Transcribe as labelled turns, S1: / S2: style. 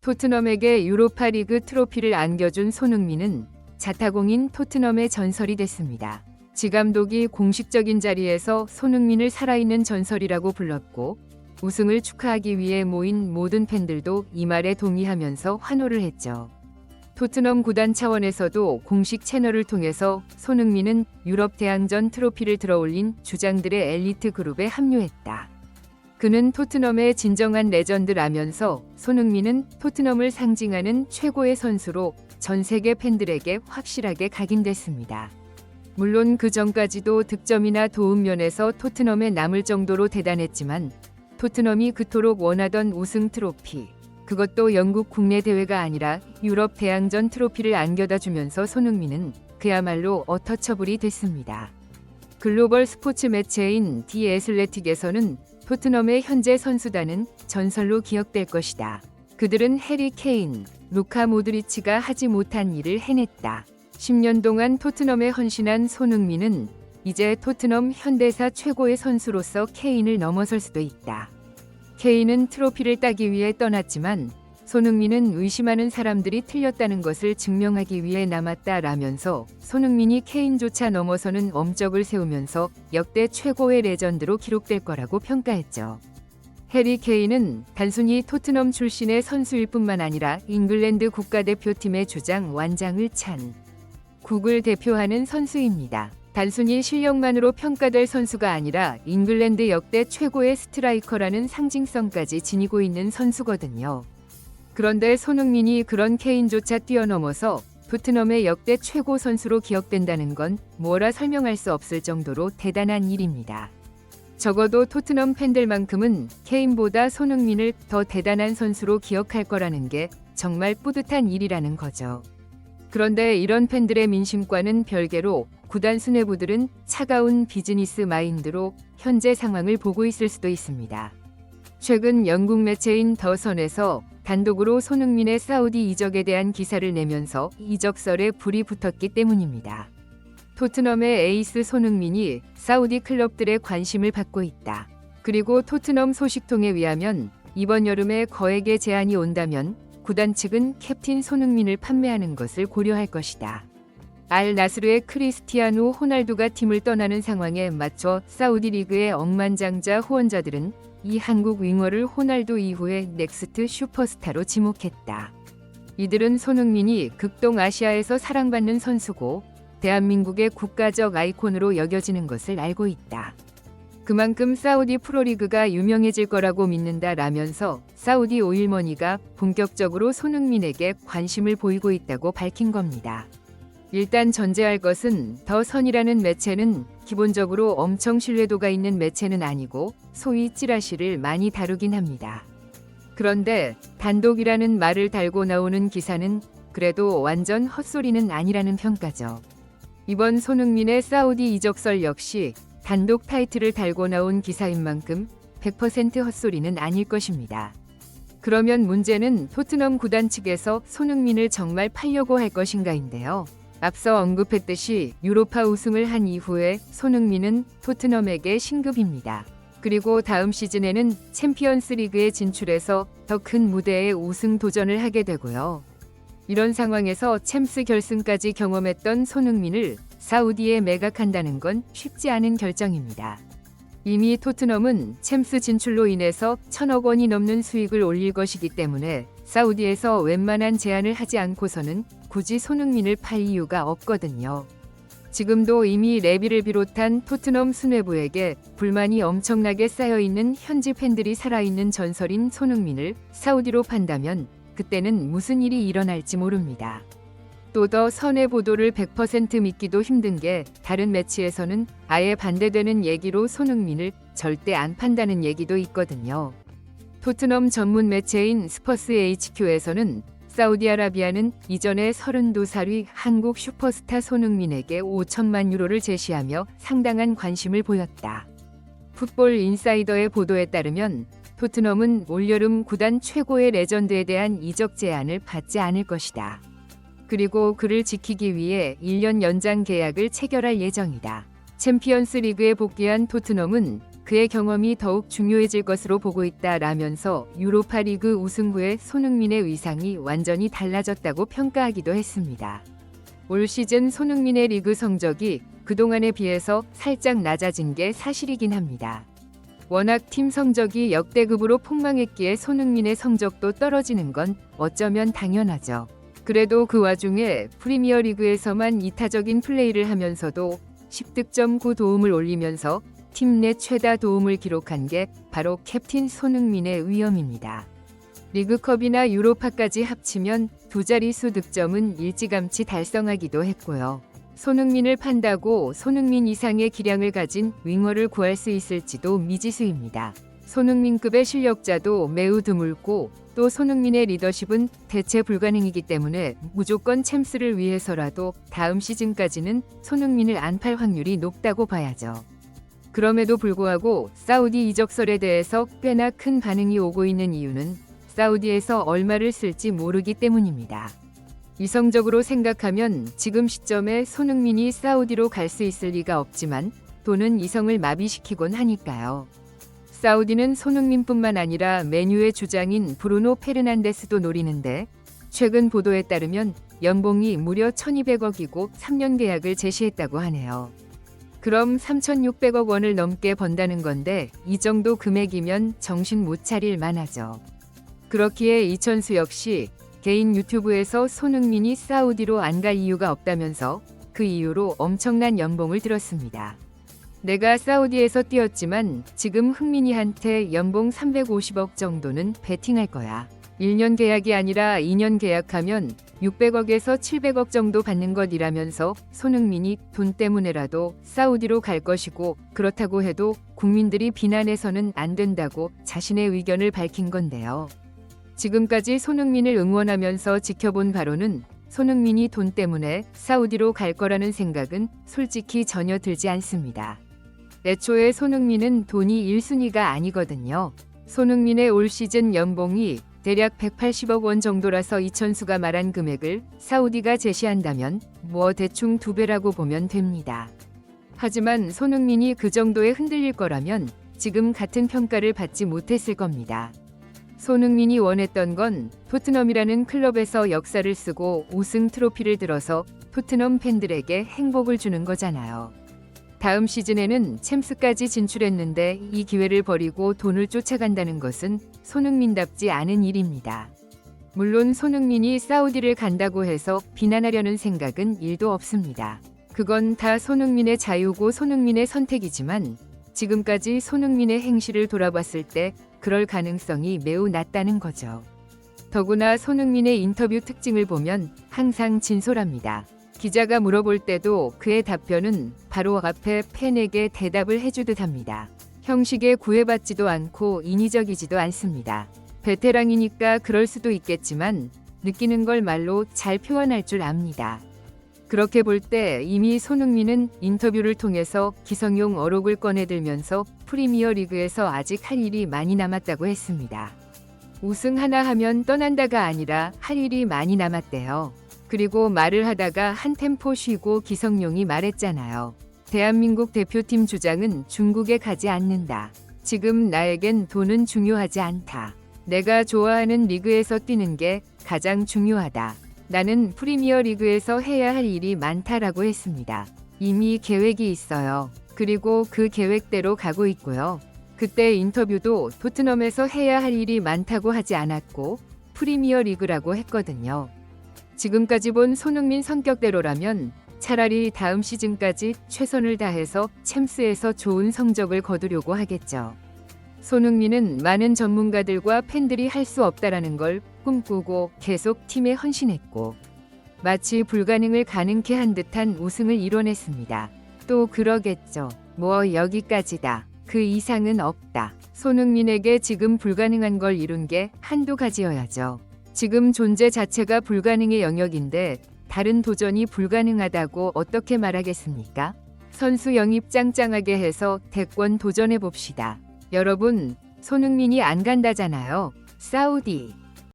S1: 토트넘에게 유로파리그 트로피를 안겨준 손흥민은 자타공인 토트넘의 전설이 됐습니다. 지 감독이 공식적인 자리에서 손흥민을 살아있는 전설이라고 불렀고 우승을 축하하기 위해 모인 모든 팬들도 이 말에 동의하면서 환호를 했죠. 토트넘 구단 차원에서도 공식 채널을 통해서 손흥민은 유럽 대항전 트로피를 들어올린 주장들의 엘리트 그룹에 합류했다. 그는 토트넘의 진정한 레전드라면서 손흥민은 토트넘을 상징하는 최고의 선수로 전 세계 팬들에게 확실하게 각인됐습니다. 물론 그 전까지도 득점이나 도움 면에서 토트넘에 남을 정도로 대단했지만 토트넘이 그토록 원하던 우승 트로피, 그것도 영국 국내 대회가 아니라 유럽 대항전 트로피를 안겨다 주면서 손흥민은 그야말로 어터처블이 됐습니다. 글로벌 스포츠 매체인 디 애슬레틱에서는 토트넘의 현재 선수단은 전설로 기억될 것이다. 그들은 해리 케인, 루카 모드리치가 하지 못한 일을 해냈다. 10년 동안 토트넘에 헌신한 손흥민은 이제 토트넘 현대사 최고의 선수로서 케인을 넘어설 수도 있다. 케인은 트로피를 따기 위해 떠났지만 손흥민은 의심하는 사람들이 틀렸다는 것을 증명하기 위해 남았다라면서 손흥민이 케인조차 넘어서는 엄적을 세우면서 역대 최고의 레전드로 기록될 거라고 평가했죠. 해리 케인은 단순히 토트넘 출신의 선수일 뿐만 아니라 잉글랜드 국가대표팀의 주장 완장을 찬 국을 대표하는 선수입니다. 단순히 실력만으로 평가될 선수가 아니라 잉글랜드 역대 최고의 스트라이커라는 상징성까지 지니고 있는 선수거든요. 그런데 손흥민이 그런 케인조차 뛰어넘어서 토트넘의 역대 최고 선수로 기억된다는 건 뭐라 설명할 수 없을 정도로 대단한 일입니다. 적어도 토트넘 팬들만큼은 케인보다 손흥민을 더 대단한 선수로 기억할 거라는 게 정말 뿌듯한 일이라는 거죠. 그런데 이런 팬들의 민심과는 별개로 구단 수뇌부들은 차가운 비즈니스 마인드로 현재 상황을 보고 있을 수도 있습니다. 최근 영국 매체인 더 선에서 단독으로 손흥민의 사우디 이적에 대한 기사를 내면서 이적설에 불이 붙었기 때문입니다. 토트넘의 에이스 손흥민이 사우디 클럽들의 관심을 받고 있다. 그리고 토트넘 소식통에 의하면 이번 여름에 거액의 제안이 온다면 구단 측은 캡틴 손흥민을 판매하는 것을 고려할 것이다. 알 나스르의 크리스티아누 호날두가 팀을 떠나는 상황에 맞춰 사우디 리그의 억만장자 후원자들은 이 한국 윙어를 호날두 이후의 넥스트 슈퍼스타로 지목했다. 이들은 손흥민이 극동아시아에서 사랑받는 선수고 대한민국의 국가적 아이콘으로 여겨지는 것을 알고 있다. 그만큼 사우디 프로리그가 유명해질 거라고 믿는다라면서 사우디 오일머니가 본격적으로 손흥민에게 관심을 보이고 있다고 밝힌 겁니다. 일단 전제할 것은 더 선이라는 매체는 기본적으로 엄청 신뢰도가 있는 매체는 아니고 소위 찌라시를 많이 다루긴 합니다. 그런데 단독이라는 말을 달고 나오는 기사는 그래도 완전 헛소리는 아니라는 평가죠. 이번 손흥민의 사우디 이적설 역시 단독 타이틀을 달고 나온 기사인 만큼 100% 헛소리는 아닐 것입니다. 그러면 문제는 토트넘 구단 측에서 손흥민을 정말 팔려고 할 것인가인데요. 앞서 언급했듯이 유로파 우승을 한 이후에 손흥민은 토트넘에게 신급입니다. 그리고 다음 시즌에는 챔피언스 리그에 진출해서 더 큰 무대에 우승 도전을 하게 되고요. 이런 상황에서 챔스 결승까지 경험했던 손흥민을 사우디에 매각한다는 건 쉽지 않은 결정입니다. 이미 토트넘은 챔스 진출로 인해서 1,000억 원이 넘는 수익을 올릴 것이기 때문에 사우디에서 웬만한 제안을 하지 않고서는 굳이 손흥민을 팔 이유가 없거든요. 지금도 이미 레비를 비롯한 토트넘 수뇌부에게 불만이 엄청나게 쌓여있는 현지 팬들이 살아있는 전설인 손흥민을 사우디로 판다면 그때는 무슨 일이 일어날지 모릅니다. 또 더 선의 보도를 100% 믿기도 힘든 게 다른 매체에서는 아예 반대되는 얘기로 손흥민을 절대 안 판다는 얘기도 있거든요. 토트넘 전문 매체인 스퍼스 HQ에서는 사우디아라비아는 이전에 32살의 한국 슈퍼스타 손흥민에게 5천만 유로를 제시하며 상당한 관심을 보였다. 풋볼 인사이더의 보도에 따르면 토트넘은 올여름 구단 최고의 레전드에 대한 이적 제안을 받지 않을 것이다. 그리고 그를 지키기 위해 1년 연장 계약을 체결할 예정이다. 챔피언스 리그에 복귀한 토트넘은 그의 경험이 더욱 중요해질 것으로 보고 있다라면서 유로파 리그 우승 후에 손흥민의 위상이 완전히 달라졌다고 평가하기도 했습니다. 올 시즌 손흥민의 리그 성적이 그동안에 비해서 살짝 낮아진 게 사실이긴 합니다. 워낙 팀 성적이 역대급으로 폭망했기에 손흥민의 성적도 떨어지는 건 어쩌면 당연하죠. 그래도 그 와중에 프리미어리그에서만 이타적인 플레이를 하면서도 10득점 9도움을 올리면서 팀 내 최다 도움을 기록한 게 바로 캡틴 손흥민의 위엄입니다. 리그컵이나 유로파까지 합치면 두 자릿수 득점은 일찌감치 달성하기도 했고요. 손흥민을 판다고 손흥민 이상의 기량을 가진 윙어를 구할 수 있을지도 미지수입니다. 손흥민급의 실력자도 매우 드물고 또 손흥민의 리더십은 대체 불가능이기 때문에 무조건 챔스를 위해서라도 다음 시즌까지는 손흥민을 안 팔 확률이 높다고 봐야죠. 그럼에도 불구하고 사우디 이적설에 대해서 꽤나 큰 반응이 오고 있는 이유는 사우디에서 얼마를 쓸지 모르기 때문입니다. 이성적으로 생각하면 지금 시점에 손흥민이 사우디로 갈 수 있을 리가 없지만 돈은 이성을 마비시키곤 하니까요. 사우디는 손흥민뿐만 아니라 맨유의 주장인 브루노 페르난데스도 노리는데 최근 보도에 따르면 연봉이 무려 1,200억이고 3년 계약을 제시했다고 하네요. 그럼 3,600억 원을 넘게 번다는 건데 이 정도 금액이면 정신 못 차릴 만하죠. 그렇기에 이천수 역시 개인 유튜브에서 손흥민이 사우디로 안 갈 이유가 없다면서 그 이유로 엄청난 연봉을 들었습니다. 내가 사우디에서 뛰었지만 지금 흥민이한테 연봉 350억 정도는 베팅할 거야. 1년 계약이 아니라 2년 계약하면 600억에서 700억 정도 받는 것이라면서 손흥민이 돈 때문에라도 사우디로 갈 것이고 그렇다고 해도 국민들이 비난해서는 안 된다고 자신의 의견을 밝힌 건데요. 지금까지 손흥민을 응원하면서 지켜본 바로는 손흥민이 돈 때문에 사우디로 갈 거라는 생각은 솔직히 전혀 들지 않습니다. 애초에 손흥민은 돈이 1순위가 아니거든요. 손흥민의 올 시즌 연봉이 대략 180억 원 정도라서 이천수가 말한 금액을 사우디가 제시한다면 대충 2배라고 보면 됩니다. 하지만 손흥민이 그 정도에 흔들릴 거라면 지금 같은 평가를 받지 못했을 겁니다. 손흥민이 원했던 건 토트넘이라는 클럽에서 역사를 쓰고 우승 트로피를 들어서 토트넘 팬들에게 행복을 주는 거잖아요. 다음 시즌에는 챔스까지 진출했는데 이 기회를 버리고 돈을 쫓아간다는 것은 손흥민답지 않은 일입니다. 물론 손흥민이 사우디를 간다고 해서 비난하려는 생각은 1도 없습니다. 그건 다 손흥민의 자유고 손흥민의 선택이지만 지금까지 손흥민의 행실을 돌아봤을 때 그럴 가능성이 매우 낮다는 거죠. 더구나 손흥민의 인터뷰 특징을 보면 항상 진솔합니다. 기자가 물어볼 때도 그의 답변은 바로 앞에 팬에게 대답을 해주듯 합니다. 형식에 구애받지도 않고 인위적이지도 않습니다. 베테랑이니까 그럴 수도 있겠지만 느끼는 걸 말로 잘 표현할 줄 압니다. 그렇게 볼 때 이미 손흥민은 인터뷰를 통해서 기성용 어록을 꺼내들면서 프리미어 리그에서 아직 할 일이 많이 남았다고 했습니다. 우승 하나 하면 떠난다가 아니라 할 일이 많이 남았대요. 그리고 말을 하다가 한 템포 쉬고 기성용이 말했잖아요. 대한민국 대표팀 주장은 중국에 가지 않는다. 지금 나에겐 돈은 중요하지 않다. 내가 좋아하는 리그에서 뛰는 게 가장 중요하다. 나는 프리미어 리그에서 해야 할 일이 많다라고 했습니다. 이미 계획이 있어요. 그리고 그 계획대로 가고 있고요. 그때 인터뷰도 토트넘에서 해야 할 일이 많다고 하지 않았고 프리미어 리그라고 했거든요. 지금까지 본 손흥민 성격대로라면 차라리 다음 시즌까지 최선을 다해서 챔스에서 좋은 성적을 거두려고 하겠죠. 손흥민은 많은 전문가들과 팬들이 할 수 없다라는 걸 꿈꾸고 계속 팀에 헌신했고 마치 불가능을 가능케 한 듯한 우승을 이뤄냈습니다. 또 그러겠죠. 여기까지다. 그 이상은 없다. 손흥민에게 지금 불가능한 걸 이룬 게 한두 가지여야죠. 지금 존재 자체가 불가능의 영역인데 다른 도전이 불가능하다고 어떻게 말하겠습니까? 선수 영입 짱짱하게 해서 대권 도전해 봅시다. 여러분, 손흥민이 안 간다잖아요. 사우디.